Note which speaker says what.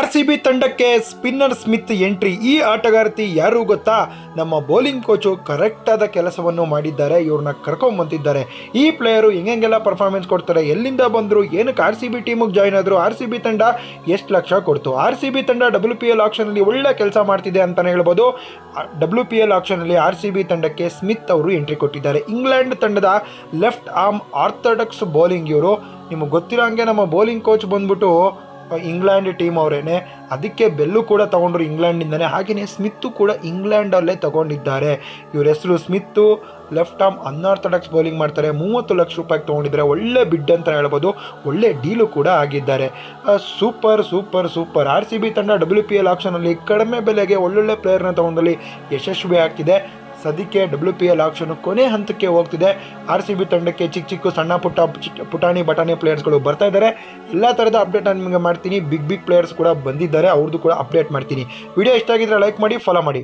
Speaker 1: RCB ತಂಡಕ್ಕೆ spinner Smith entry. ಈ ಆಟಗಾರ್ತಿ ಯಾರು ಗೊತ್ತಾ? ನಮ್ಮ ಬೌಲಿಂಗ್ ಕೋಚು ಕರೆಕ್ಟಾದ ಕೆಲಸವನ್ನು ಮಾಡಿದ್ದಾರೆ. ಇವ್ರನ್ನ ಕರ್ಕೊಂಬಂತಿದ್ದಾರೆ. ಈ ಪ್ಲೇಯರು ಹೆಂಗೆಲ್ಲ ಪರ್ಫಾರ್ಮೆನ್ಸ್ ಕೊಡ್ತಾರೆ, ಎಲ್ಲಿಂದ ಬಂದರು, ಏನಕ್ಕೆ RCB ಟೀಮಿಗೆ ಜಾಯ್ನ್ ಆದರು, RCB ತಂಡ ಎಷ್ಟು ಲಕ್ಷ ಕೊಡ್ತು, RCB ತಂಡ WPL ಆಕ್ಷನಲ್ಲಿ ಒಳ್ಳೆ ಕೆಲಸ ಮಾಡ್ತಿದೆ ಅಂತಲೇ ಹೇಳ್ಬೋದು. WPL ಆಕ್ಷನಲ್ಲಿ RCB ತಂಡಕ್ಕೆ ಸ್ಮಿತ್ ಅವರು ಎಂಟ್ರಿ ಕೊಟ್ಟಿದ್ದಾರೆ. ಇಂಗ್ಲೆಂಡ್ ತಂಡದ ಲೆಫ್ಟ್ ಆರ್ಮ್ ಆರ್ಥೋಡಾಕ್ಸ್ ಬೌಲಿಂಗ್ ಇವರು. ನಿಮಗೆ ಗೊತ್ತಿರೋ ಹಂಗೆ ನಮ್ಮ ಬೌಲಿಂಗ್ ಕೋಚ್ ಬಂದ್ಬಿಟ್ಟು ಇಂಗ್ಲೆಂಡ್ ಟೀಮ್ ಅವರೇನೆ, ಅದಕ್ಕೆ ಬೆಲ್ಲು ಕೂಡ ತೊಗೊಂಡ್ರು ಇಂಗ್ಲೆಂಡಿಂದನೇ. ಹಾಗೆಯೇ ಸ್ಮಿತ್ತು ಕೂಡ ಇಂಗ್ಲೆಂಡಲ್ಲೇ ತಗೊಂಡಿದ್ದಾರೆ. ಇವ್ರ ಹೆಸರು ಸ್ಮಿತ್ತು. ಲೆಫ್ಟ್ ಆರ್ಮ್ ಅನ್ಆರ್ಥೋಡಾಕ್ಸ್ ಬೌಲಿಂಗ್ ಮಾಡ್ತಾರೆ. 30 ಲಕ್ಷ ರೂಪಾಯಿಗೆ ತೊಗೊಂಡಿದ್ದಾರೆ. ಒಳ್ಳೆ ಬಿಡ್ ಅಂತ ಹೇಳ್ಬೋದು. ಒಳ್ಳೆ ಡೀಲು ಕೂಡ ಆಗಿದ್ದಾರೆ. Super super super. RCB ತಂಡ WPL ಆಕ್ಷನಲ್ಲಿ ಕಡಿಮೆ ಬೆಲೆಗೆ ಒಳ್ಳೊಳ್ಳೆ ಪ್ಲೇಯರ್ನ ತೊಗೊಂಡಲ್ಲಿ ಯಶಸ್ವಿ ಆಗ್ತಿದೆ. ಸದ್ಯಕ್ಕೆ WPL ಆಕ್ಷನ್ ಕೊನೆ ಹಂತಕ್ಕೆ ಹೋಗ್ತಿದೆ. RCB ತಂಡಕ್ಕೆ ಚಿಕ್ಕ ಸಣ್ಣ ಪುಟಾಣಿ ಬಟಾಣಿ ಪ್ಲೇಯರ್ಸ್ಗಳು ಬರ್ತಾ ಇದ್ದಾರೆ. ಎಲ್ಲ ಥರದ ಅಪ್ಡೇಟ್ ನಾನು ನಿಮಗೆ ಮಾಡ್ತೀನಿ. ಬಿಗ್ ಪ್ಲೇಯರ್ಸ್ ಕೂಡ ಬಂದಿದ್ದಾರೆ, ಅವ್ರದ್ದು ಕೂಡ ಅಪ್ಡೇಟ್ ಮಾಡ್ತೀನಿ. ವಿಡಿಯೋ ಇಷ್ಟ ಆಗಿದ್ರೆ ಲೈಕ್ ಮಾಡಿ, ಫಾಲೋ ಮಾಡಿ.